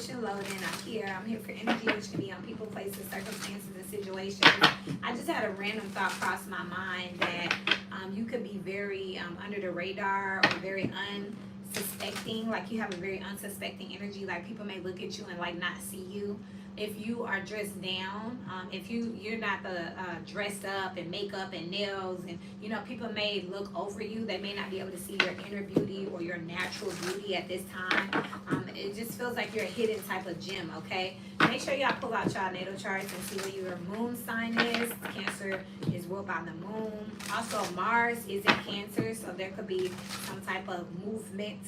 intuition loading. I'm here. I'm here for energy, which can be on people, places, circumstances, and situations. I just had a random thought cross my mind that you could be very under the radar or very unsuspecting. Like you have a very unsuspecting energy. Like people may look at you and like not see you. If you are dressed down, if you're not the dressed up and makeup and nails, and you know people may look over you, they may not be able to see your inner beauty or your natural beauty at this time. It just feels like you're a hidden type of gem. Okay, make sure y'all pull out y'all natal charts and see where your moon sign is. Cancer is ruled by the moon. Also Mars is in Cancer, so there could be some type of movement,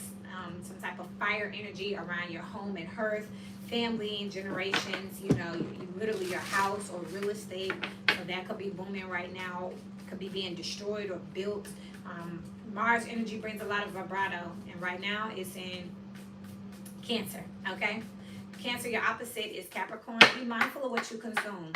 some type of fire energy around your home and hearth, family and generations, you know, you literally your house or real estate. So that could be booming right now, could be being destroyed or built. Mars energy brings a lot of vibrato, and right now it's in Cancer. Okay, Cancer, your opposite is Capricorn. Be mindful of what you consume.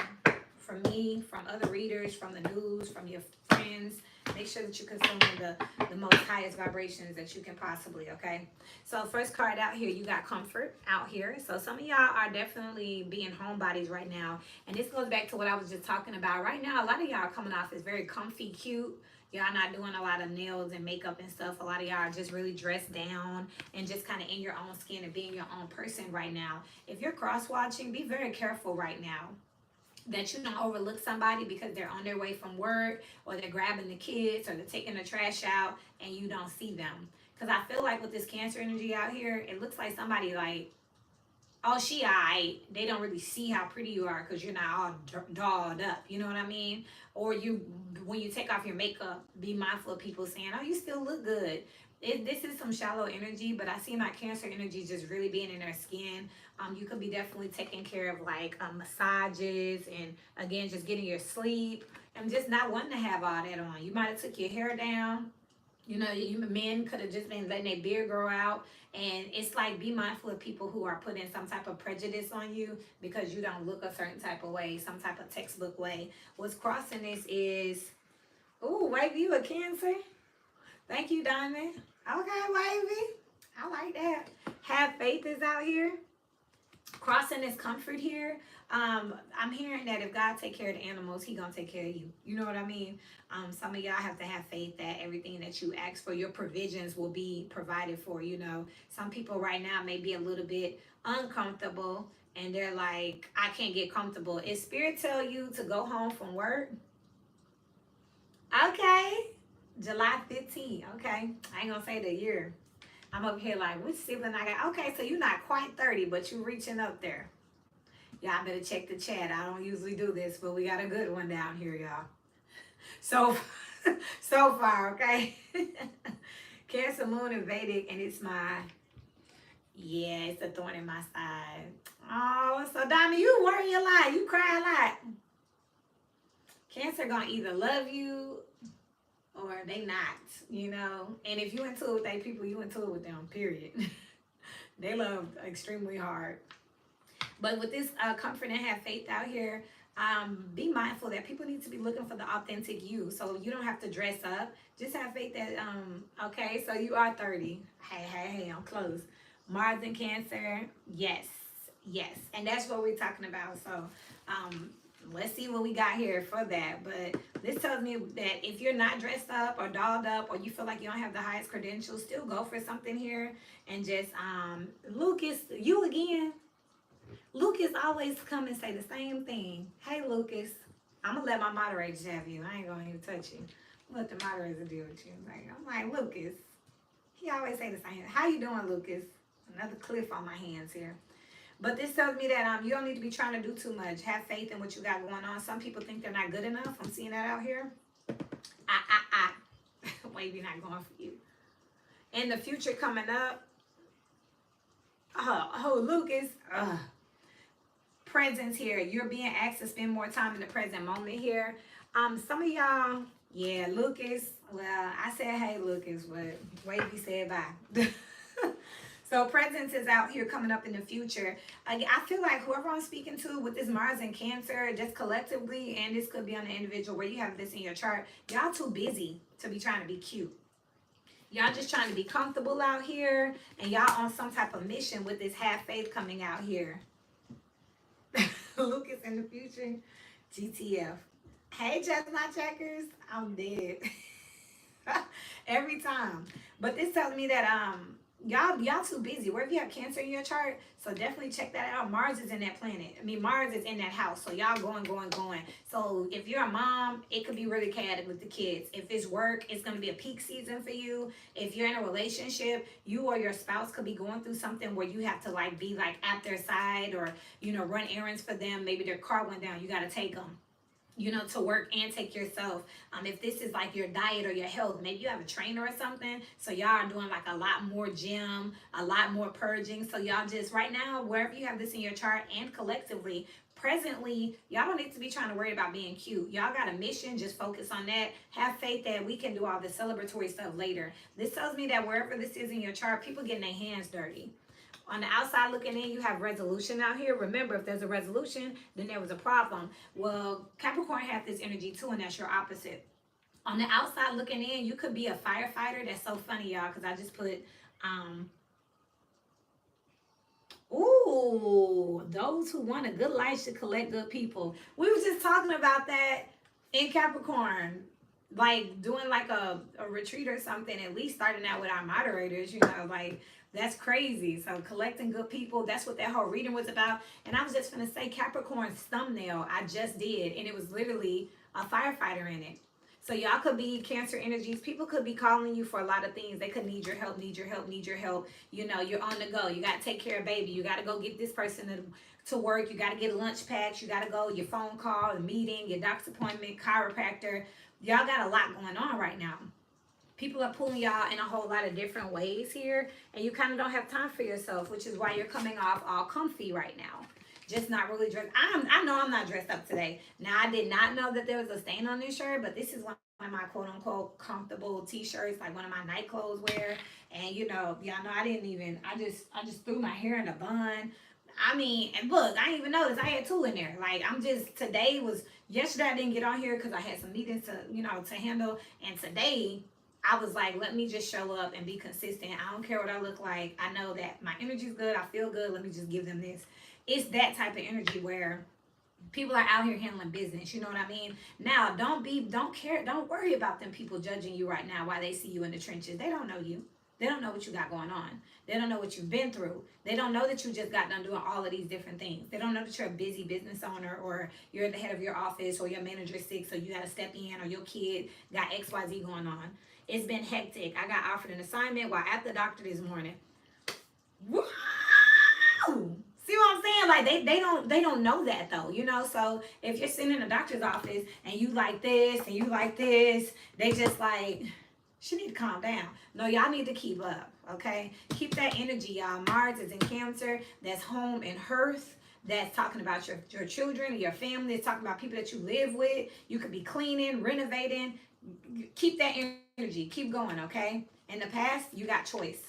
From me, from other readers, from the news, from your friends. Make sure that you're consuming the most highest vibrations that you can possibly, okay? So first card out here, you got comfort out here. So some of y'all are definitely being homebodies right now. And this goes back to what I was just talking about. Right now, a lot of y'all are coming off as very comfy, cute. Y'all not doing a lot of nails and makeup and stuff. A lot of y'all are just really dressed down and just kind of in your own skin and being your own person right now. If you're cross-watching, be very careful right now that you don't overlook somebody because they're on their way from work, or they're grabbing the kids, or they're taking the trash out and you don't see them. Because I feel like with this Cancer energy out here, it looks like somebody like, oh, she alright. They don't really see how pretty you are because you're not all dolled up. You know what I mean? Or when you take off your makeup, be mindful of people saying, oh, you still look good. This is some shallow energy, but I see my Cancer energy just really being in their skin. You could be definitely taking care of like massages, and again, just getting your sleep and just not wanting to have all that on. You might have took your hair down. You know, you men could have just been letting their beard grow out. And it's like, be mindful of people who are putting some type of prejudice on you because you don't look a certain type of way, some type of textbook way. What's crossing this is, ooh, wavy, you a Cancer? Thank you, Diamond. Okay, wavy. I like that. Have faith is out here. Crossing this comfort here. I'm hearing that if God take care of the animals, he gonna take care of you. You know what I mean? Some of y'all have to have faith that everything that you ask for, your provisions will be provided for. You know, some people right now may be a little bit uncomfortable and they're like, I can't get comfortable. Is Spirit tell you to go home from work? Okay. July 15th. Okay. I ain't gonna say the year. I'm up here like, which sibling I got? Okay, so you're not quite 30, but you're reaching up there. Y'all better check the chat. I don't usually do this, but we got a good one down here, y'all. So far, okay? Cancer moon in Vedic, and it's my, yeah, it's a thorn in my side. Oh, so Donna, you worry a lot. You cry a lot. Cancer gonna either love you or they not, you know. And if you into it with they people, you into it with them, period. They love extremely hard. But with this comfort and have faith out here, be mindful that people need to be looking for the authentic you. So you don't have to dress up. Just have faith that, okay, so you are 30. Hey, I'm close. Mars in Cancer, yes. And that's what we're talking about. So let's see what we got here for that. But this tells me that if you're not dressed up or dolled up, or you feel like you don't have the highest credentials, still go for something here. And just, Lucas, you again. Lucas always come and say the same thing. Hey, Lucas, I'm going to let my moderators have you. I ain't going to even touch you. Let the moderators deal with you. I'm like, Lucas, he always say the same. How you doing, Lucas? Another cliff on my hands here. But this tells me that you don't need to be trying to do too much. Have faith in what you got going on. Some people think they're not good enough. I'm seeing that out here. Wavy not going for you. In the future coming up, Lucas, presence here. You're being asked to spend more time in the present moment here. Some of y'all, yeah, Lucas. Well, I said, hey, Lucas, but Wavy said bye. So presence is out here coming up in the future. I feel like whoever I'm speaking to with this Mars and Cancer, just collectively, and this could be on the individual where you have this in your chart, y'all too busy to be trying to be cute. Y'all just trying to be comfortable out here, and y'all on some type of mission with this half faith coming out here. Lucas in the future, GTF. Hey, Chestnut Checkers, I'm dead. Every time. But this tells me that y'all too busy. Where if you have Cancer in your chart, so definitely check that out. Mars is in that planet. I mean, Mars is in that house. So y'all going. So if you're a mom, it could be really chaotic with the kids. If it's work, it's gonna be a peak season for you. If you're in a relationship, you or your spouse could be going through something where you have to like be like at their side, or run errands for them. Maybe their car went down, you gotta take them, to work and take yourself. If this is like your diet or your health, maybe you have a trainer or something. So y'all are doing like a lot more gym, a lot more purging. So y'all just right now, wherever you have this in your chart and collectively, presently, y'all don't need to be trying to worry about being cute. Y'all got a mission, just focus on that. Have faith that we can do all the celebratory stuff later. This tells me that wherever this is in your chart, people getting their hands dirty. On the outside looking in, you have resolution out here. Remember, if there's a resolution, then there was a problem. Well, Capricorn has this energy too, and that's your opposite. On the outside looking in, you could be a firefighter. That's so funny, y'all, because I just put, ooh, those who want a good life should collect good people. We were just talking about that in Capricorn, like doing like a retreat or something, at least starting out with our moderators, like that's crazy. So collecting good people, that's what that whole reading was about. And I was just gonna say Capricorn's thumbnail, I just did, and it was literally a firefighter in it. So y'all could be Cancer energies. People could be calling you for a lot of things. They could need your help, need your help, need your help. You're on the go. You got to take care of baby. You got to go get this person to work. You got to get lunch packs. You got to go your phone call, the meeting, your doctor's appointment, chiropractor. Y'all got a lot going on right now. People are pulling y'all in a whole lot of different ways here, and you kind of don't have time for yourself, which is why you're coming off all comfy right now. Just not really dressed. I know I'm not dressed up today. Now, I did not know that there was a stain on this shirt, but this is one of my quote unquote comfortable t-shirts, like one of my night clothes wear. And y'all know I just threw my hair in a bun. I mean, and look, I didn't even notice I had two in there. Like, yesterday I didn't get on here because I had some meetings to handle. And today I was like, let me just show up and be consistent. I don't care what I look like. I know that my energy's good. I feel good. Let me just give them this. It's that type of energy where people are out here handling business. You know what I mean? Now, don't worry about them people judging you right now while they see you in the trenches. They don't know you. They don't know what you got going on. They don't know what you've been through. They don't know that you just got done doing all of these different things. They don't know that you're a busy business owner, or you're at the head of your office, or your manager's sick, so you got to step in, or your kid got XYZ going on. It's been hectic. I got offered an assignment while at the doctor this morning. Woo! See what I'm saying? Like they don't know that though, So if you're sitting in a doctor's office and you like this and you like this, they just like, she need to calm down. No, y'all need to keep up, okay? Keep that energy, y'all. Mars is in Cancer. That's home and hearth. That's talking about your children and your family. It's talking about people that you live with. You could be cleaning, renovating. Keep that energy. Keep going, okay? In the past, you got choice.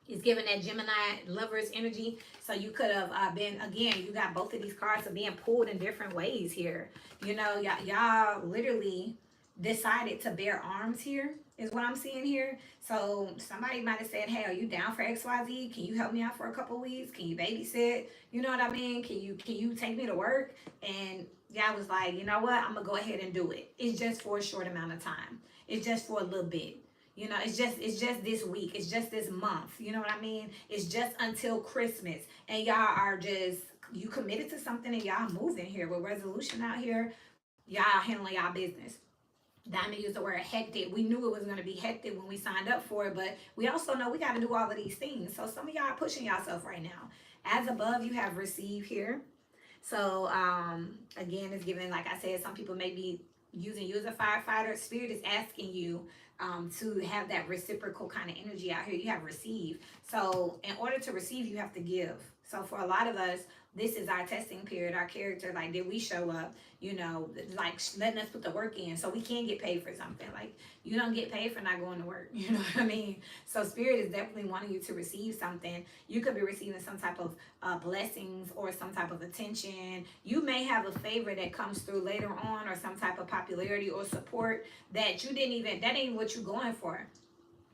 It's giving that Gemini lovers energy. So you could have been, again, you got both of these cards are being pulled in different ways here. Y'all literally decided to bear arms here, is what I'm seeing here. So somebody might have said, hey, are you down for XYZ? Can you help me out for a couple weeks? Can you babysit? You know what I mean? Can you take me to work? And y'all was like, you know what? I'm going to go ahead and do it. It's just for a short amount of time. It's just for a little bit. It's just this week. It's just this month. You know what I mean? It's just until Christmas. And y'all are you committed to something and y'all moving here with resolution out here. Y'all handling y'all business. Diamond used the word hectic. We knew it was going to be hectic when we signed up for it, but we also know we got to do all of these things. So some of y'all are pushing yourself right now. As above, you have receive here. So again, it's giving, like I said, some people may be using you as a firefighter. Spirit is asking you to have that reciprocal kind of energy out here. You have receive. So in order to receive, you have to give. So for a lot of us, this is our testing period, our character. Like, did we show up? Like letting us put the work in so we can get paid for something. Like, you don't get paid for not going to work. You know what I mean? So Spirit is definitely wanting you to receive something. You could be receiving some type of blessings or some type of attention. You may have a favor that comes through later on, or some type of popularity or support that that ain't what you're going for.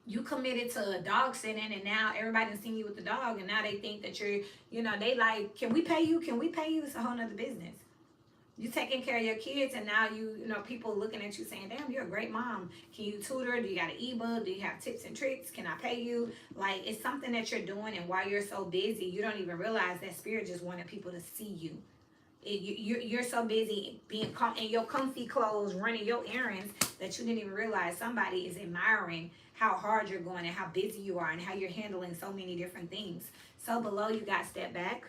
you committed to a dog sitting, and now everybody's seeing you with the dog, and now they think that you're, they like, can we pay you? Can we pay you? It's a whole nother business. You taking care of your kids, and now people looking at you saying, damn, you're a great mom. Can you tutor? Do you got an ebook? Do you have tips and tricks? Can I pay you? Like, it's something that you're doing, and while you're so busy, you don't even realize that spirit just wanted people to see you. You're so busy being in your comfy clothes, running your errands, that you didn't even realize somebody is admiring how hard you're going and how busy you are and how you're handling so many different things. So below, you got step back.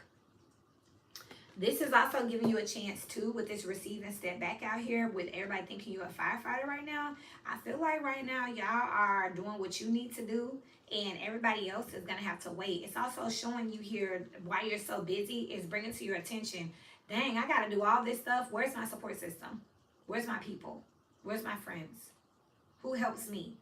This is also giving you a chance too with this receiving step back out here with everybody thinking you're a firefighter right now. I feel like right now y'all are doing what you need to do, and everybody else is gonna have to wait. It's also showing you here why you're so busy is bringing to your attention, dang, I gotta do all this stuff. Where's my support system? Where's my people? Where's my friends? Who helps me?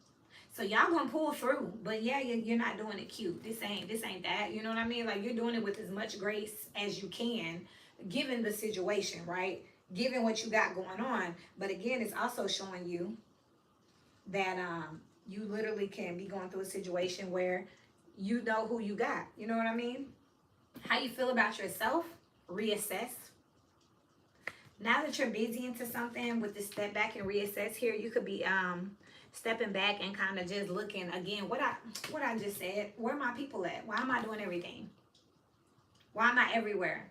So y'all gonna pull through, but yeah, you're not doing it cute. This ain't that. You know what I mean? Like, you're doing it with as much grace as you can, given the situation, right? Given what you got going on. But again, it's also showing you that you literally can be going through a situation where you know who you got. You know what I mean? How you feel about yourself, reassess. Now that you're busy into something with this step back and reassess here, you could be stepping back and kind of just looking again, what I just said, where are my people at? Why am I doing everything? Why am I everywhere?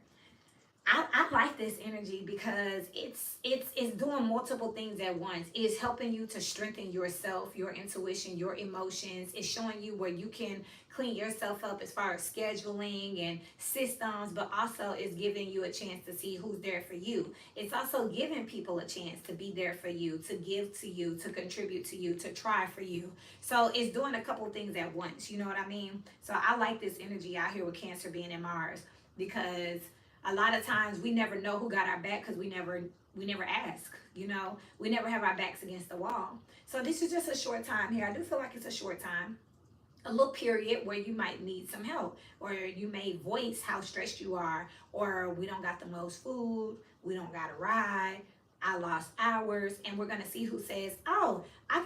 I like this energy because it's doing multiple things at once. It's helping you to strengthen yourself, your intuition, your emotions. It's showing you where you can clean yourself up as far as scheduling and systems, but also it's giving you a chance to see who's there for you. It's also giving people a chance to be there for you, to give to you, to contribute to you, to try for you. So it's doing a couple things at once, you know what I mean? So I like this energy out here with Cancer being in Mars, because a lot of times we never know who got our back because we never ask, we never have our backs against the wall. So this is just a short time here. I do feel like it's a short time, a little period where you might need some help, or you may voice how stressed you are, or we don't got the most food, we don't got a ride, I lost hours, and we're gonna see who says, oh, I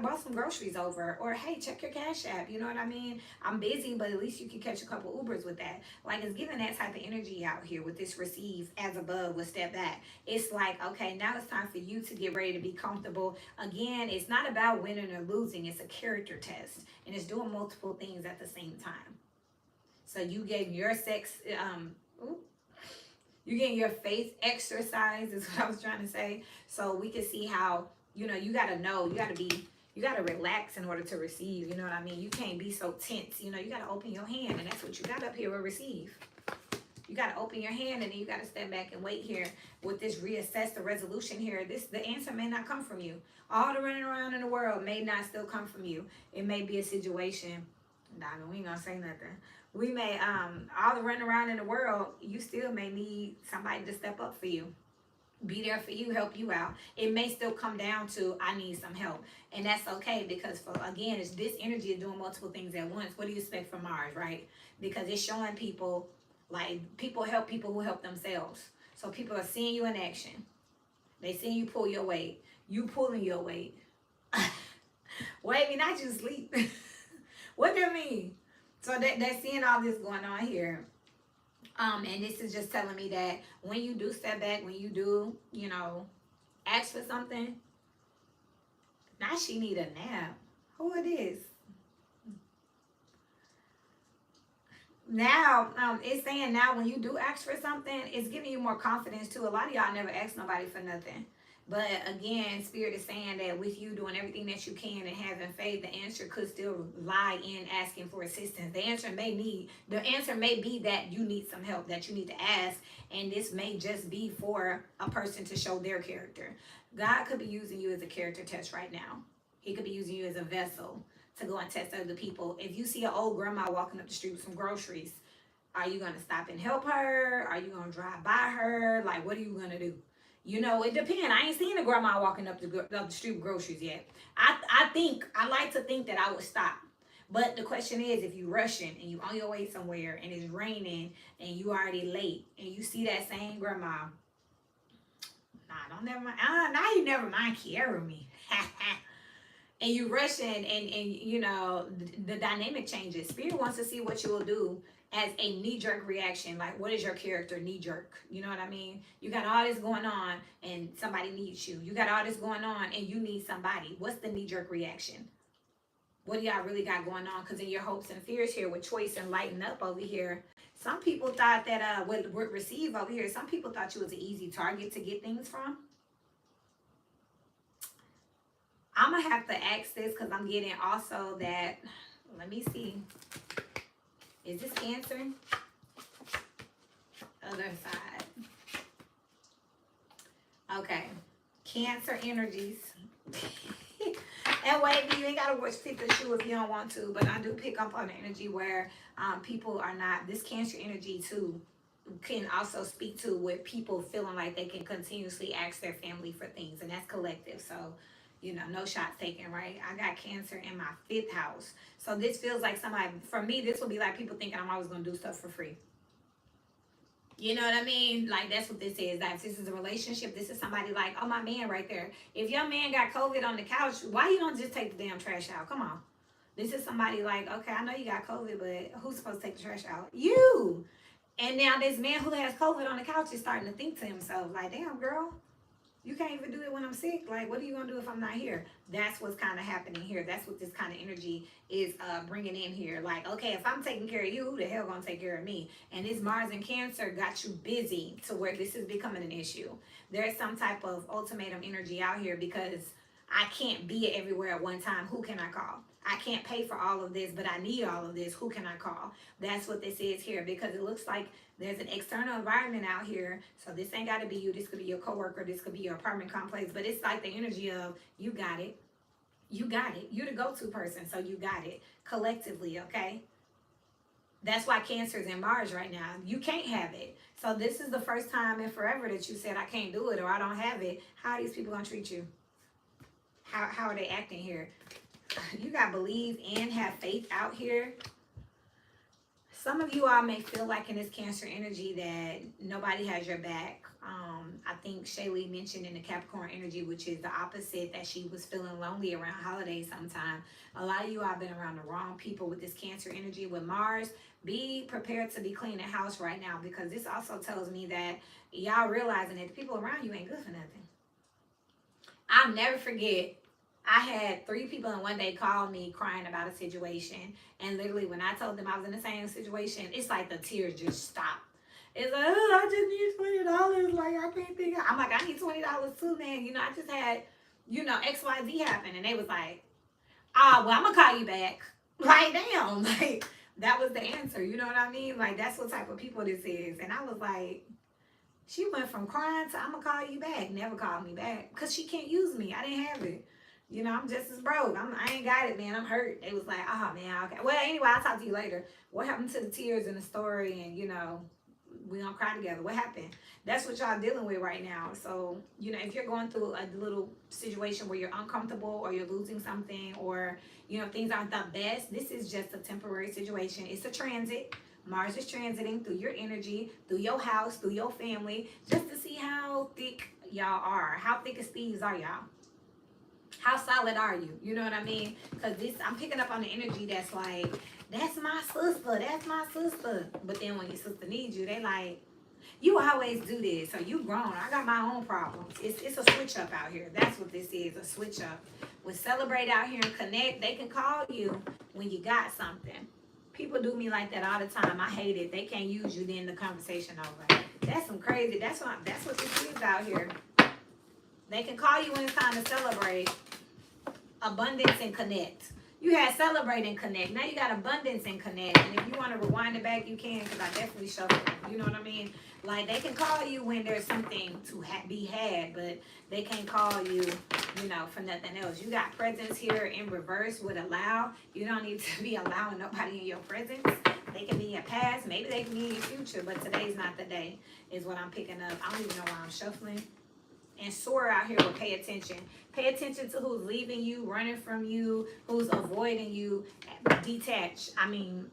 brought some groceries over, or hey, check your Cash App, you know what I mean? I'm busy, but at least you can catch a couple Ubers with that. Like, it's giving that type of energy out here with this receive as above with step back. It's like, okay, now it's time for you to get ready to be comfortable. Again, it's not about winning or losing, it's a character test, and it's doing multiple things at the same time. So you gave your you're getting your faith exercise is what I was trying to say. So we can see how, you gotta you gotta relax in order to receive, you know what I mean? You can't be so tense, you gotta open your hand, and that's what you got up here with receive. You gotta open your hand, and then you gotta step back and wait here with this reassess the resolution here. The answer may not come from you. All the running around in the world may not still come from you. It may be a situation. Nah, we ain't gonna say nothing. We may, all the running around in the world, you still may need somebody to step up for you, be there for you, help you out. It may still come down to, I need some help. And that's okay, because again, this energy is doing multiple things at once. What do you expect from Mars, right? Because it's showing people, like, people help people who help themselves. So people are seeing you in action. They seeing you pull your weight. You pulling your weight. Wait, not you sleep. What do you mean? So they're seeing all this going on here. And this is just telling me that when you do step back, when you do, ask for something, now she need a nap. Who it is? Now, it's saying now when you do ask for something, it's giving you more confidence too. A lot of y'all never ask nobody for nothing. But again, Spirit is saying that with you doing everything that you can and having faith, the answer could still lie in asking for assistance. The answer may be that you need some help, that you need to ask, and this may just be for a person to show their character. God could be using you as a character test right now. He could be using you as a vessel to go and test other people. If you see an old grandma walking up the street with some groceries, are you going to stop and help her? Are you going to drive by her? Like, what are you going to do? It depends. I ain't seen a grandma walking up the street with groceries yet. I like to think that I would stop. But the question is, if you're rushing and you on your way somewhere and it's raining and you already late and you see that same grandma, don't never mind. Now you never mind carrying me. and you rushing, and you know, the dynamic changes. Spirit wants to see what you will do as a knee-jerk reaction. Like, what is your character? Knee-jerk, you know what I mean? You got all this going on and somebody needs you. You got all this going on and you need somebody. What's the knee-jerk reaction? What do y'all really got going on? Because in your hopes and fears here with choice and lighten up over here, some people thought that with receive over here, some people thought you was an easy target to get things from. I'm gonna have to ask this because I'm getting also that, let me see, is this Cancer? Other side. Okay, Cancer energies. And wait, you ain't gotta pick the shoe if you don't want to, but I do pick up on the energy where people are not, this Cancer energy too can also speak to with people feeling like they can continuously ask their family for things, and that's collective. So, you know, no shots taken, right? I got Cancer in my 5th house. So this feels like somebody, for me, this would be like people thinking I'm always going to do stuff for free. You know what I mean? Like, that's what this is. Like, if this is a relationship, this is somebody like, oh, my man right there. If your man got COVID on the couch, why you don't just take the damn trash out? Come on. This is somebody like, okay, I know you got COVID, but who's supposed to take the trash out? You. And now this man who has COVID on the couch is starting to think to himself, like, damn, girl, you can't even do it when I'm sick. Like, what are you going to do if I'm not here? That's what's kind of happening here. That's what this kind of energy is bringing in here. Like, okay, if I'm taking care of you, who the hell going to take care of me? And this Mars and Cancer got you busy to where this is becoming an issue. There's some type of ultimatum energy out here because I can't be everywhere at one time. Who can I call? I can't pay for all of this, but I need all of this. Who can I call? That's what this is here, because it looks like there's an external environment out here. So this ain't got to be you. This could be your coworker. This could be your apartment complex. But it's like the energy of you got it. You got it. You're the go-to person, so you got it collectively, okay? That's why Cancer's in Mars right now. You can't have it. So this is the first time in forever that you said, I can't do it or I don't have it. How are these people going to treat you? How are they acting here? You got to believe and have faith out here. Some of you all may feel like in this Cancer energy that nobody has your back. I think Shaylee mentioned in the Capricorn energy, which is the opposite, that she was feeling lonely around holidays sometime. A lot of you all been around the wrong people with this Cancer energy. With Mars, be prepared to be cleaning house right now, because this also tells me that y'all realizing that the people around you ain't good for nothing. I'll never forget, I had 3 people in one day call me crying about a situation. And literally when I told them I was in the same situation, it's like the tears just stopped. It's like, oh, I just need $20. Like, I can't think. I'm like, I need $20 too, man. You know, I just had, you know, XYZ happen. And they was like, oh, well, I'm going to call you back. Like, damn. Like, that was the answer. You know what I mean? Like, that's what type of people this is. And I was like, she went from crying to I'm going to call you back. Never called me back. Because she can't use me. I didn't have it. You know, I'm just as broke. I ain't got it, man. I'm hurt. They was like, oh, man, okay. Well, anyway, I'll talk to you later. What happened to the tears in the story? And, you know, we gonna cry together. What happened? That's what y'all dealing with right now. So, you know, if you're going through a little situation where you're uncomfortable or you're losing something, or, you know, things aren't the best, this is just a temporary situation. It's a transit. Mars is transiting through your energy, through your house, through your family, just to see how thick y'all are. How thick as thieves are y'all? How solid are you? You know what I mean? Because this, I'm picking up on the energy that's like, that's my sister, that's my sister. But then when your sister needs you, they like, you always do this, so you grown. I got my own problems. It's a switch up out here. That's what this is, a switch up. We celebrate out here and connect. They can call you when you got something. People do me like that all the time. I hate it. They can't use you, then the conversation over. That's some crazy. That's what this is out here. They can call you when it's time to celebrate. Abundance and connect. You had celebrate and connect. Now you got abundance and connect. And if you want to rewind it back, you can, because I definitely shuffle. You know what I mean? Like, they can call you when there's something to be had, but they can't call you, you know, for nothing else. You got presence here in reverse with allow. You don't need to be allowing nobody in your presence. They can be in your past. Maybe they can be in your future, but today's not the day, is what I'm picking up. I don't even know why I'm shuffling. And soar out here will pay attention. Pay attention to who's leaving you, running from you, who's avoiding you. Detach. I mean,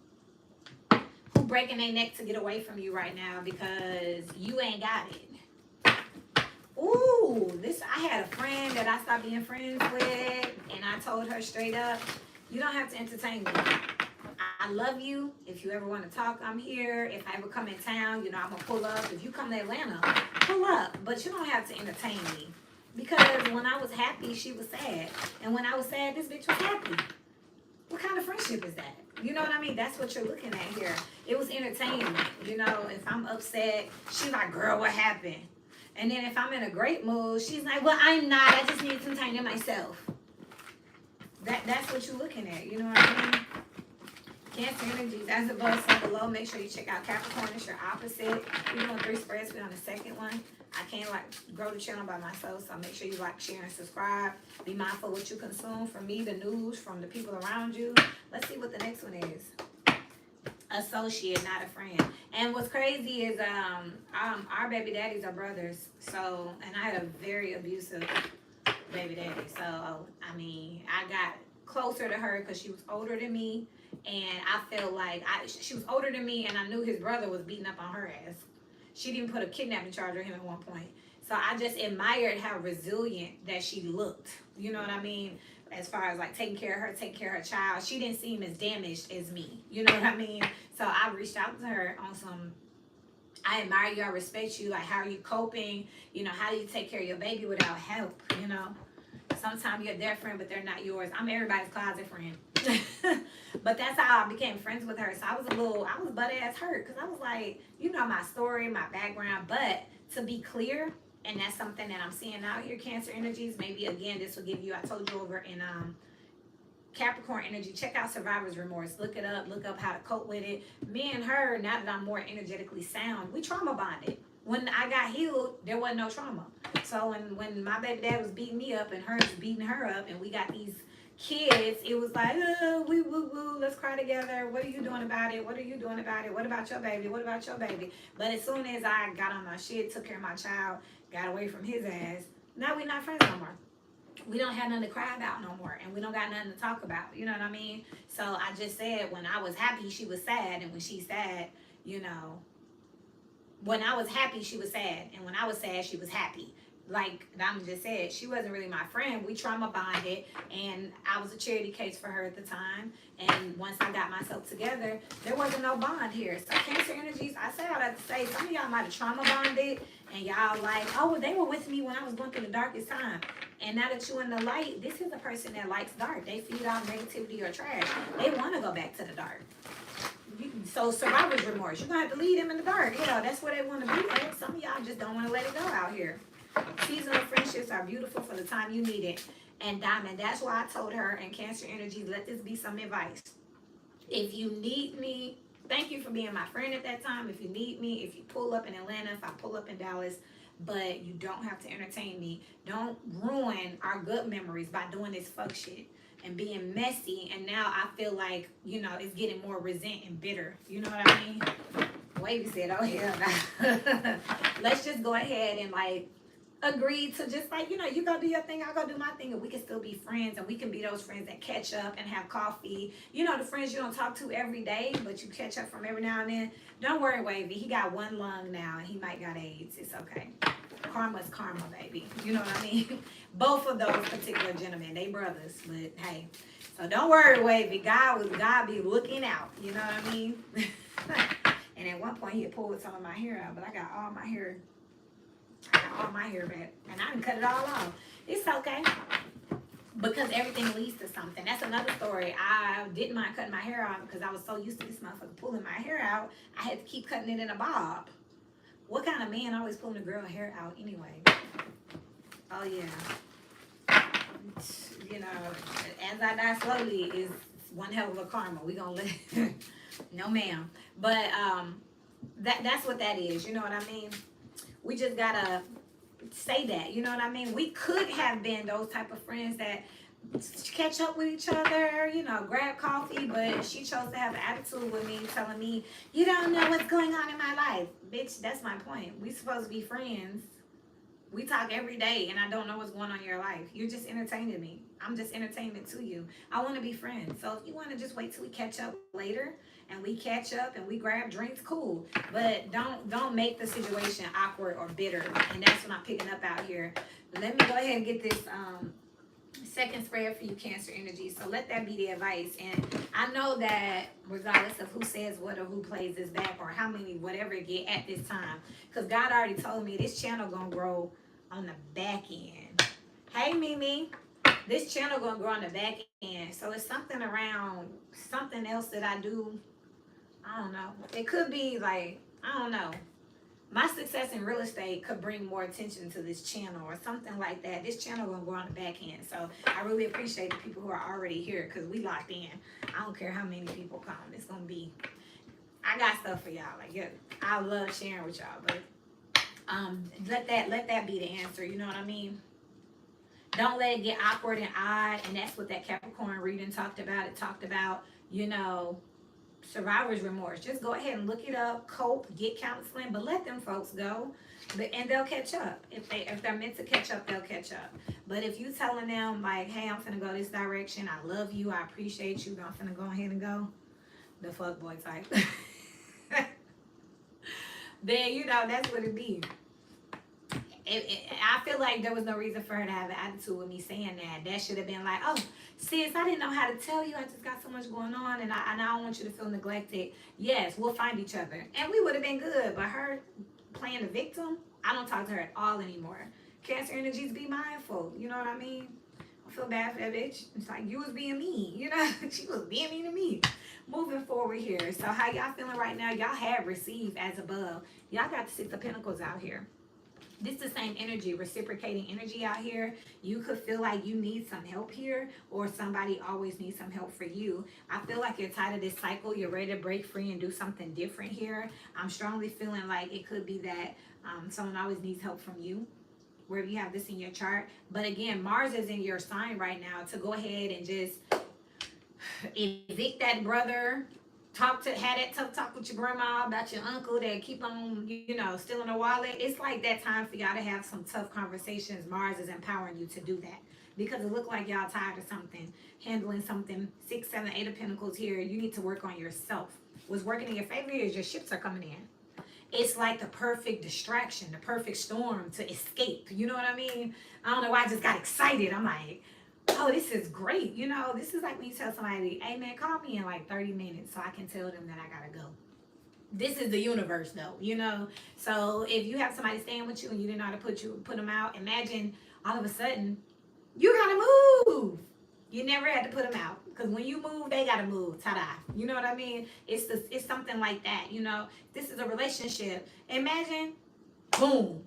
who breaking their neck to get away from you right now because you ain't got it. Ooh, I had a friend that I stopped being friends with, and I told her straight up, you don't have to entertain me. I love you. If you ever want to talk, I'm here. If I ever come in town, I'm gonna pull up. If you come to Atlanta, pull up. But you don't have to entertain me. Because when I was happy, she was sad. And when I was sad, this bitch was happy. What kind of friendship is that? You know what I mean? That's what you're looking at here. It was entertainment. If I'm upset, she's like, girl, what happened? And then if I'm in a great mood, she's like, well, I'm not. I just need some time to myself. That's what you're looking at. You know what I mean? Cancer energies, as above, so below. Make sure you check out Capricorn. It's your opposite. We're doing 3 spreads. We're on the second one. I can't grow the channel by myself, so make sure you like, share, and subscribe. Be mindful what you consume from me, the news, from the people around you. Let's see what the next one is. Associate, not a friend. And what's crazy is our baby daddies are brothers. So, and I had a very abusive baby daddy. So, I mean, I got closer to her because she was older than me. And I felt like she was older than me, and I knew his brother was beating up on her ass. She didn't put a kidnapping charge on him at one point. So I just admired how resilient that she looked. You know what I mean? As far as taking care of her, taking care of her child. She didn't seem as damaged as me. You know what I mean? So I reached out to her on some, I admire you, I respect you. Like, how are you coping? How do you take care of your baby without help? Sometimes you're their friend, but they're not yours. I'm everybody's closet friend. But that's how I became friends with her. So I was butt ass hurt because I was like, my story, my background. But to be clear, and that's something that I'm seeing out here, Cancer energies. Maybe again, this will give you, I told you over in Capricorn energy, check out survivor's remorse. Look it up. Look up how to cope with it. Me and her, now that I'm more energetically sound, we trauma bonded. When I got healed, there wasn't no trauma. So when my baby dad was beating me up and her was beating her up, and we got these kids, it was like, we woo woo, let's cry together. What are you doing about it? What are you doing about it? What about your baby? What about your baby? But as soon as I got on my shit, took care of my child, got away from his ass, now we're not friends no more. We don't have nothing to cry about no more, and we don't got nothing to talk about. You know what I mean? So I just said, when I was happy, she was sad, and when she's sad, when I was happy, she was sad, and when I was sad, she was happy. Like Dama just said, she wasn't really my friend. We trauma bonded, and I was a charity case for her at the time. And once I got myself together, there wasn't no bond here. So Cancer energies, I say all that to say, some of y'all might have trauma bonded, and y'all like, oh, well, they were with me when I was going through the darkest time. And now that you're in the light, this is a person that likes dark. They feed off negativity or trash. They want to go back to the dark. So survivor's remorse, you're going to have to leave them in the dark. That's where they want to be at. Some of y'all just don't want to let it go out here. Seasonal friendships are beautiful for the time you need it. And Diamond, that's why I told her, and Cancer energy, let this be some advice. If you need me, thank you for being my friend at that time. If you need me, if you pull up in Atlanta, if I pull up in Dallas, but you don't have to entertain me. Don't ruin our good memories by doing this fuck shit and being messy. And now I feel like, it's getting more resent and bitter. You know what I mean? Wavy said, oh hell, let's just go ahead and agree to just you go do your thing, I'll go do my thing, and we can still be friends, and we can be those friends that catch up and have coffee. The friends you don't talk to every day, but you catch up from every now and then. Don't worry, Wavy. He got one lung now, and he might got AIDS. It's okay. Karma's karma, baby. You know what I mean? Both of those particular gentlemen, they brothers, but hey. So don't worry, Wavy. God be looking out. You know what I mean? And at one point, he had pulled some of my hair out, but I got all my hair back, and I done cut it all off. It's okay, because everything leads to something. That's another story. I didn't mind cutting my hair off because I was so used to this motherfucker pulling my hair out. I had to keep cutting it in a bob. What kind of man always pulling a girl hair out anyway? Oh yeah. As I die slowly is one hell of a karma. We gonna let no ma'am. But that's what that is. You know what I mean? We just gotta say that, you know what I mean? We could have been those type of friends that catch up with each other, grab coffee, but she chose to have an attitude with me, telling me, you don't know what's going on in my life. Bitch, that's my point. We supposed to be friends. We talk every day, and I don't know what's going on in your life. You're just entertaining me. I'm just entertainment to you. I want to be friends. So if you want to just wait till we catch up later and we catch up and we grab drinks, cool. But don't make the situation awkward or bitter. And that's what I'm picking up out here. Let me go ahead and get this second spread for you, Cancer energy. So let that be the advice. And I know that regardless of who says what or who plays this back or how many whatever it get at this time, because God already told me this channel gonna grow on the back end. Hey Mimi, this channel gonna grow on the back end. So it's something around something else that I do. I don't know. It could be like, I don't know. My success in real estate could bring more attention to this channel or something like that. This channel gonna go on the back end. So I really appreciate the people who are already here because we locked in. I don't care how many people come. It's gonna be, I got stuff for y'all. Like, yeah, I love sharing with y'all, but let that be the answer. You know what I mean? Don't let it get awkward and odd. And that's what that Capricorn reading talked about. It talked about, you know, survivor's remorse. Just go ahead and look it up, cope, get counseling, but let them folks go, and they'll catch up. If they're meant to catch up, they'll catch up. But if you telling them like, hey, I'm finna go this direction, I love you, I appreciate you, I'm finna go ahead and go, the fuck boy type, then you know that's what it be. I feel like there was no reason for her to have an attitude with me saying that. That should have been like, oh, sis, I didn't know how to tell you. I just got so much going on, and I don't want you to feel neglected. Yes, we'll find each other. And we would have been good. But her playing the victim, I don't talk to her at all anymore. Cancer energies, be mindful. You know what I mean? I feel bad for that bitch. It's like, you was being mean. You know, she was being mean to me. Moving forward here. So how y'all feeling right now? Y'all have received as above. Y'all got the Six of Pentacles out here. This is the same energy, reciprocating energy out here. You could feel like you need some help here, or somebody always needs some help for you. I feel like you're tired of this cycle. You're ready to break free and do something different here. I'm strongly feeling like it could be that someone always needs help from you, where you have this in your chart. But again, Mars is in your sign right now to go ahead and just evict that brother. Had that tough talk with your grandma about your uncle that keep on, you know, stealing a wallet. It's like that time for y'all to have some tough conversations. Mars is empowering you to do that because it look like y'all tired of something, handling something. 6, 7, 8 of Pentacles here. You need to work on yourself. What's working in your favor is your ships are coming in. It's like the perfect distraction, the perfect storm to escape. You know what I mean? I don't know why I just got excited. I'm like, oh, this is great. You know, this is like when you tell somebody, hey man, call me in like 30 minutes so I can tell them that I gotta go. This is the universe though, you know? So if you have somebody staying with you and you didn't know how to put them out, imagine all of a sudden you gotta move. You never had to put them out because when you move, they gotta move. Ta-da. You know what I mean? It's something like that, you know? This is a relationship. Imagine, boom,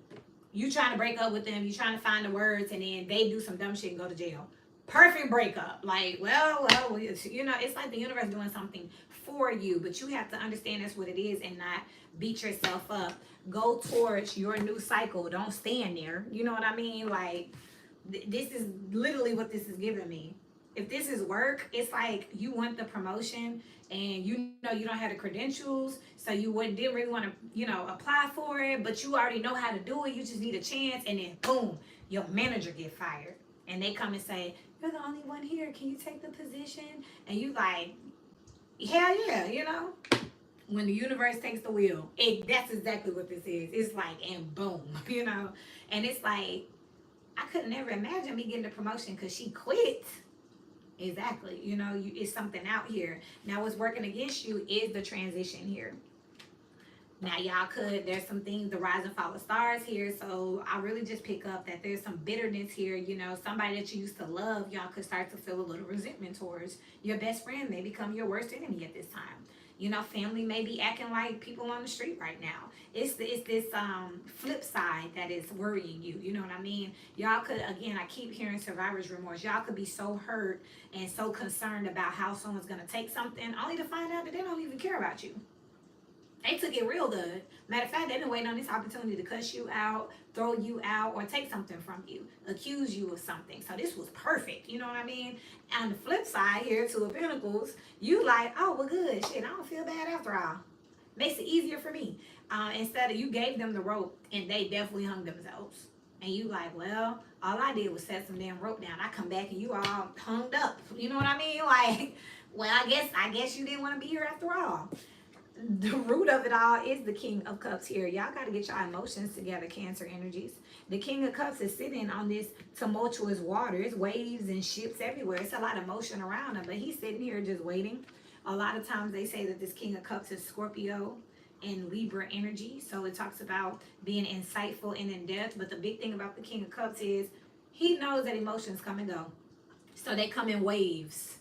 you trying to break up with them, you trying to find the words, and then they do some dumb shit and go to jail. Perfect breakup. Like, well, you know, it's like the universe doing something for you, but you have to understand that's what it is and not beat yourself up. Go towards your new cycle. Don't stand there. You know what I mean? Like, this is literally what this is giving me. If this is work, it's like you want the promotion and you know you don't have the credentials, so you didn't really want to, you know, apply for it, but you already know how to do it. You just need a chance, and then boom, your manager get fired. And they come and say, you're the only one here. Can you take the position? And you like, hell yeah, you know? When the universe takes the wheel, that's exactly what this is. It's like, and boom, you know? And it's like, I could never imagine me getting a promotion because she quit. Exactly. You know, it's something out here. Now what's working against you is the transition here. Now, y'all there's some things, the rise and fall of stars here. So I really just pick up that there's some bitterness here. You know, somebody that you used to love, y'all could start to feel a little resentment towards. Your best friend may become your worst enemy at this time. You know, family may be acting like people on the street right now. It's this flip side that is worrying you. You know what I mean? Y'all could, again, I keep hearing survivor's remorse. Y'all could be so hurt and so concerned about how someone's going to take something only to find out that they don't even care about you. They took it real good. Matter of fact, they've been waiting on this opportunity to cuss you out, throw you out, or take something from you, accuse you of something. So this was perfect. You know what I mean? On the flip side here, Two of Pentacles, you like, oh, well, good. Shit, I don't feel bad after all. Makes it easier for me. Instead of you gave them the rope, and they definitely hung themselves. And you like, well, all I did was set some damn rope down. I come back, and you all hung up. You know what I mean? Like, Well, I guess you didn't want to be here after all. The root of it all is the King of Cups here. Y'all got to get your emotions together, Cancer energies. The King of Cups is sitting on this tumultuous water. It's waves and ships everywhere. It's a lot of motion around him, but he's sitting here just waiting. A lot of times they say that this King of Cups is Scorpio and Libra energy. So it talks about being insightful and in depth. But the big thing about the King of Cups is he knows that emotions come and go. So they come in waves.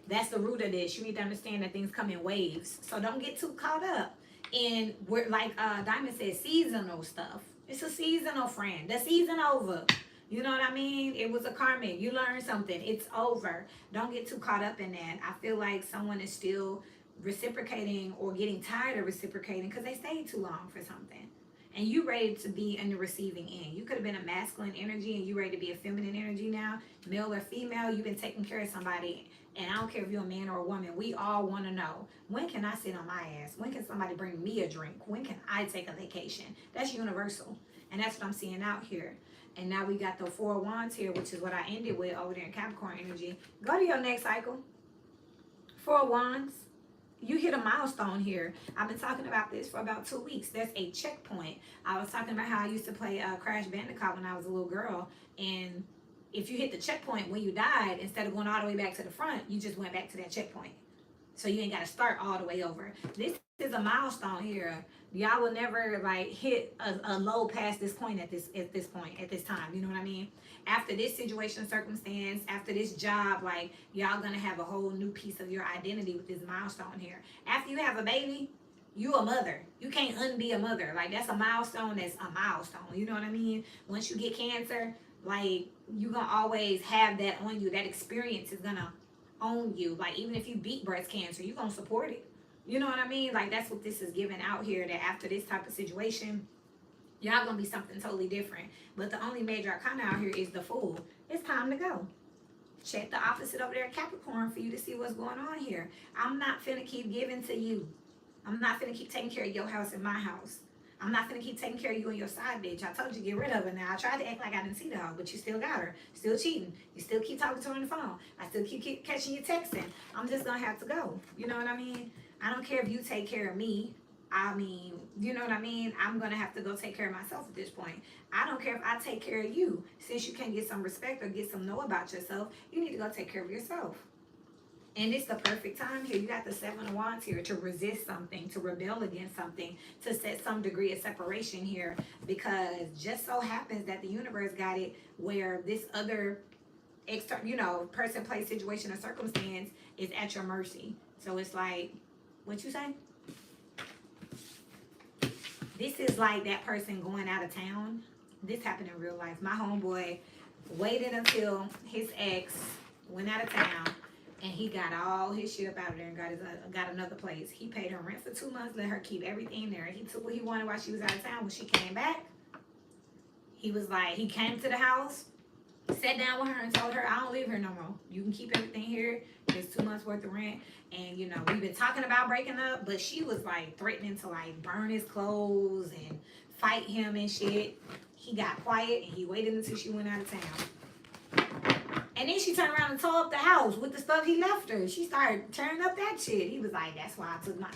That's the root of this. You need to understand that things come in waves. So don't get too caught up in where, like Diamond said, seasonal stuff. It's a seasonal friend. The season over. You know what I mean? It was a karmic. You learned something. It's over. Don't get too caught up in that. I feel like someone is still reciprocating or getting tired of reciprocating because they stayed too long for something. And you ready to be in the receiving end. You could have been a masculine energy and you ready to be a feminine energy now. Male or female, you've been taking care of somebody. And I don't care if you're a man or a woman. We all want to know, when can I sit on my ass? When can somebody bring me a drink? When can I take a vacation? That's universal. And that's what I'm seeing out here. And now we got the 4 of Wands here, which is what I ended with over there in Capricorn energy. Go to your next cycle. 4 of Wands. You hit a milestone here. I've been talking about this for about 2 weeks. There's a checkpoint. I was talking about how I used to play Crash Bandicoot when I was a little girl. And if you hit the checkpoint when you died, instead of going all the way back to the front, you just went back to that checkpoint. So you ain't got to start all the way over. This is a milestone here. Y'all will never like hit a low past this point at this time. You know what I mean? After this situation, circumstance, after this job, like y'all gonna have a whole new piece of your identity with this milestone here. After you have a baby, you a mother. You can't unbe a mother. Like that's a milestone. That's a milestone. You know what I mean? Once you get cancer, like you gonna always have that on you. That experience is gonna own you. Like even if you beat breast cancer, you gonna support it. You know what I mean? Like that's what this is giving out here, that after this type of situation, y'all gonna be something totally different. But the only major arcana out here is the Fool. It's time to go. Check the opposite over there, Capricorn, for you to see what's going on here. I'm not finna keep giving to you. I'm not finna keep taking care of your house and my house. I'm not finna keep taking care of you and your side bitch. I told you get rid of her now. I tried to act like I didn't see the hoe, but you still got her. Still cheating. You still keep talking to her on the phone. I still keep catching you texting. I'm just gonna have to go. You know what I mean? I don't care if you take care of me. I mean, you know what I mean? I'm gonna have to go take care of myself at this point. I don't care if I take care of you. Since you can't get some respect or get some know about yourself, you need to go take care of yourself. And it's the perfect time here. You got the 7 of Wands here to resist something, to rebel against something, to set some degree of separation here, because just so happens that the universe got it where this other person, place, situation, or circumstance is at your mercy. So it's like, what you say? This is like that person going out of town. This happened in real life. My homeboy waited until his ex went out of town and he got all his shit up out of there and got another place. He paid her rent for 2 months, let her keep everything there. He took what he wanted while she was out of town. When she came back, he was like, he came to the house, sat down with her and told her, I don't live here no more. You can keep everything here. There's 2 months worth of rent. And, you know, we've been talking about breaking up, but she was, like, threatening to, like, burn his clothes and fight him and shit. He got quiet, and he waited until she went out of town. And then she turned around and tore up the house with the stuff he left her. She started tearing up that shit. He was like, that's why I took my...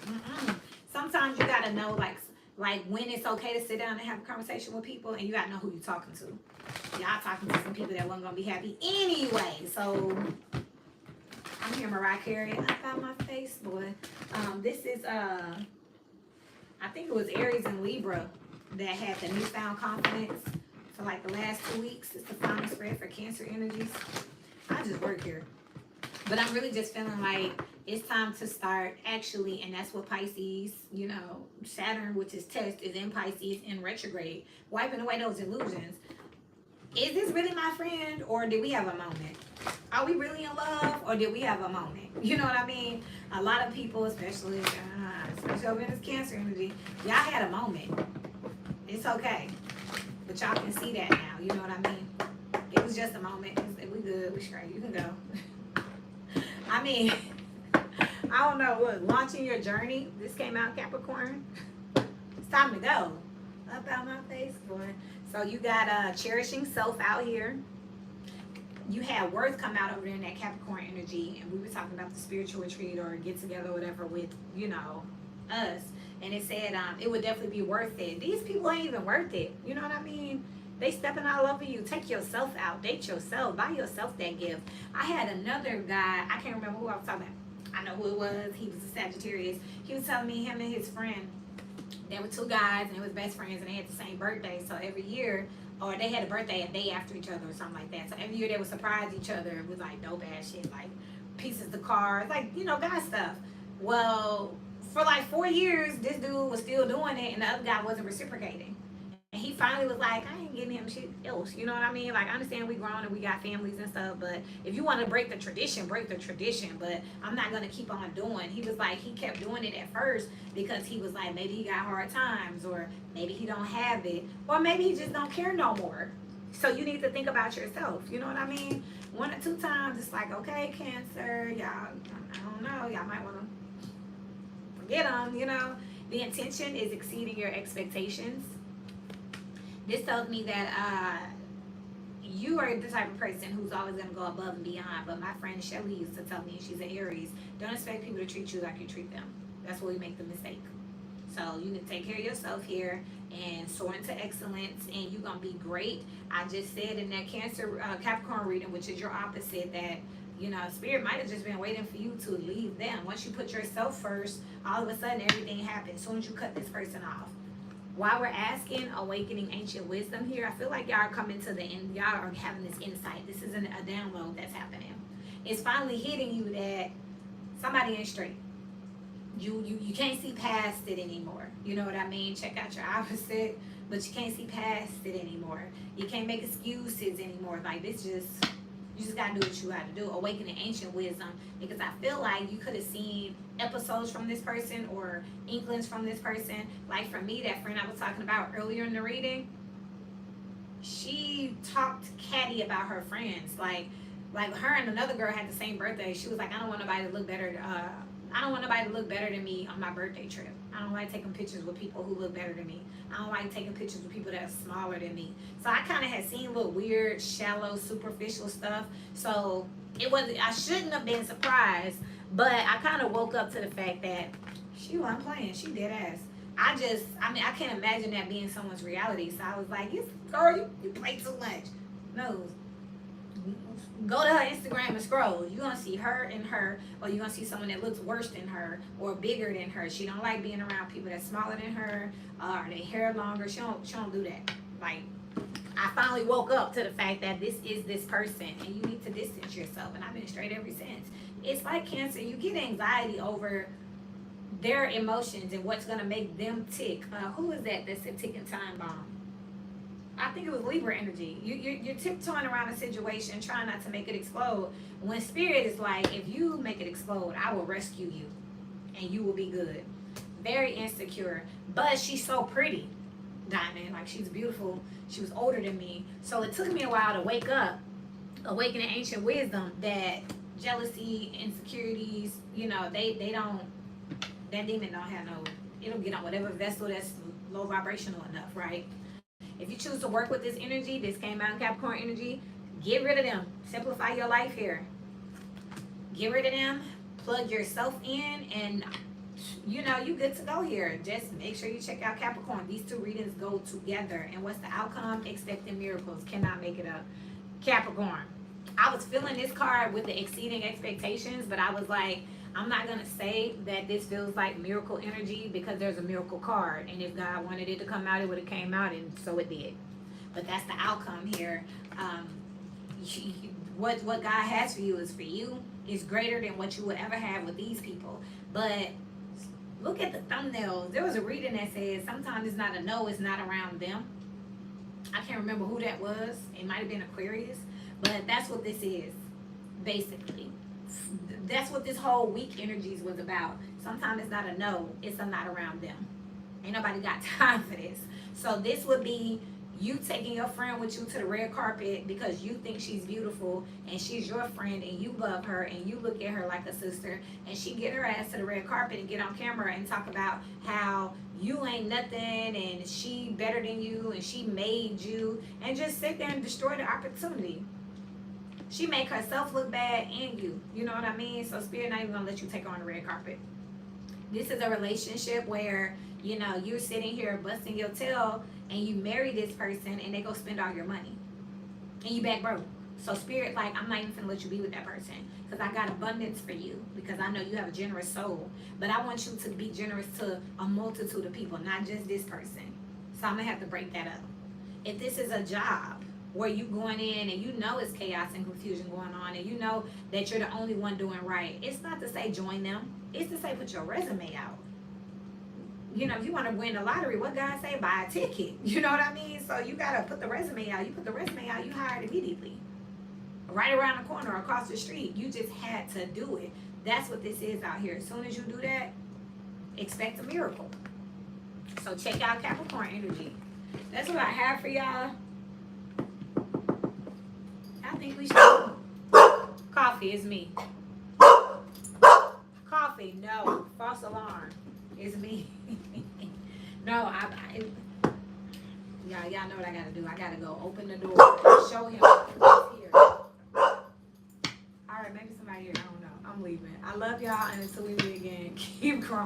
Sometimes you got to know, like when it's okay to sit down and have a conversation with people, and you got to know who you're talking to. Y'all talking to some people that wasn't going to be happy anyway, so... I'm here, Mariah Carey. I found my face, boy. This is, I think it was Aries and Libra that had the newfound confidence for like the last 2 weeks. It's the final spread for Cancer energies. I just work here. But I'm really just feeling like it's time to start actually, and that's what Pisces, you know, Saturn, which is test, is in Pisces in retrograde, wiping away those illusions. Is this really my friend, or did we have a moment? Are we really in love, or did we have a moment? You know what I mean? A lot of people, especially over in this Cancer energy, y'all had a moment. It's okay. But y'all can see that now. You know what I mean? It was just a moment. We good. We straight. You can go. I mean, I don't know. What, launching your journey. This came out, Capricorn. It's time to go. Up out my face, boy. So you got cherishing self out here. you had worth come out over there in that Capricorn energy, and we were talking about the spiritual retreat or get together or whatever with, us. And it said it would definitely be worth it. These people ain't even worth it. You know what I mean? They stepping all over you. Take yourself out. Date yourself. Buy yourself that gift. I had another guy. I can't remember who I was talking about. I know who it was. He was a Sagittarius. He was telling me him and his friend, there were two guys and they was best friends and they had the same birthday. So every year, or they had a birthday a day after each other or something like that. So every year they would surprise each other with like dope ass shit, like pieces of cars, like, guy stuff. Well, for like 4 years, this dude was still doing it and the other guy wasn't reciprocating. And he finally was like, I ain't getting him shit else. You know what I mean? Like, I understand we grown and we got families and stuff, but if you want to break the tradition, break the tradition. But I'm not going to keep on doing. He was like, he kept doing it at first because he was like, maybe he got hard times, or maybe he don't have it, or maybe he just don't care no more. So you need to think about yourself. You know what I mean? 1 or 2 times, it's like, okay, Cancer, y'all, I don't know, y'all might want to forget them, The intention is exceeding your expectations. This tells me that you are the type of person who's always going to go above and beyond. But my friend Shelly used to tell me, she's an Aries, don't expect people to treat you like you treat them. That's where we make the mistake. So you need to take care of yourself here and soar into excellence, and you're going to be great. I just said in that Cancer Capricorn reading, which is your opposite, that Spirit might have just been waiting for you to leave them. Once you put yourself first, all of a sudden everything happens. As soon as you cut this person off. While we're asking, awakening ancient wisdom here, I feel like y'all are coming to the end. Y'all are having this insight. This isn't a download that's happening. It's finally hitting you that somebody ain't straight. You can't see past it anymore. You know what I mean? Check out your opposite, but you can't see past it anymore. You can't make excuses anymore. Like, this just... You just gotta do what you gotta do. Awakening ancient wisdom. Because I feel like you could have seen episodes from this person or inklings from this person. Like for me, that friend I was talking about earlier in the reading, she talked catty about her friends. Like her and another girl had the same birthday. She was like, I don't want nobody to look better. I don't want nobody to look better than me on my birthday trip. I don't like taking pictures with people who look better than me. I don't like taking pictures with people that are smaller than me. So I kind of had seen little weird, shallow, superficial stuff. So I shouldn't have been surprised, but I kind of woke up to the fact that she wasn't playing. She dead ass. I can't imagine that being someone's reality. So I was like, girl, you play too much. No. Go to her Instagram and scroll. You're gonna see her and her, or you're gonna see someone that looks worse than her or bigger than her. She don't like being around people that's smaller than her, or their hair longer. She don't do that. Like, I finally woke up to the fact that this is this person and you need to distance yourself, and I've been straight ever since. It's like Cancer, you get anxiety over their emotions and what's gonna make them tick. Who is that's a ticking time bomb? I think it was Libra energy. You're tiptoeing around a situation, trying not to make it explode. When Spirit is like, if you make it explode, I will rescue you, and you will be good. Very insecure, but she's so pretty, Diamond. Like, she's beautiful. She was older than me, so it took me a while to wake up, awakening ancient wisdom that jealousy, insecurities, they don't. That demon don't have no. It'll get on whatever vessel that's low vibrational enough, right? If you choose to work with this energy, this came out in Capricorn energy, get rid of them. Simplify your life here. Get rid of them. Plug yourself in, and you good to go here. Just make sure you check out Capricorn. These two readings go together. And what's the outcome? Expecting miracles. Cannot make it up. Capricorn. I was feeling this card with the exceeding expectations, but I was like, I'm not going to say that this feels like miracle energy because there's a miracle card. And if God wanted it to come out, it would have came out, and so it did. But that's the outcome here. What God has for you is for you. It's greater than what you would ever have with these people. But look at the thumbnails. There was a reading that says sometimes it's not a no, it's not around them. I can't remember who that was. It might have been Aquarius. But that's what this is, basically. That's what this whole week energies was about. Sometimes it's not a no, it's a not around them. Ain't nobody got time for this. So this would be you taking your friend with you to the red carpet because you think she's beautiful and she's your friend and you love her and you look at her like a sister, and she get her ass to the red carpet and get on camera and talk about how you ain't nothing and she better than you and she made you, and just sit there and destroy the opportunity. She make herself look bad and you. You know what I mean? So Spirit not even gonna let you take her on the red carpet. This is a relationship where, you know, you're sitting here busting your tail and you marry this person and they go spend all your money. And you back broke. So Spirit, like, I'm not even gonna let you be with that person because I got abundance for you because I know you have a generous soul. But I want you to be generous to a multitude of people, not just this person. So I'm gonna have to break that up. If this is a job where you going in and you know it's chaos and confusion going on and you know that you're the only one doing right, it's not to say join them. It's to say put your resume out. You know, if you want to win the lottery, what God say? Buy a ticket. You know what I mean? So you got to put the resume out. You put the resume out, you hired immediately. Right around the corner, across the street. You just had to do it. That's what this is out here. As soon as you do that, expect a miracle. So check out Capricorn energy. That's what I have for y'all. I think we should. Coffee is me. Coffee, no. False alarm. It's me. No, y'all know what I gotta do. I gotta go open the door. Show him who's here. Alright, maybe somebody here. I don't know. I'm leaving. I love y'all, and until we meet again, keep growing.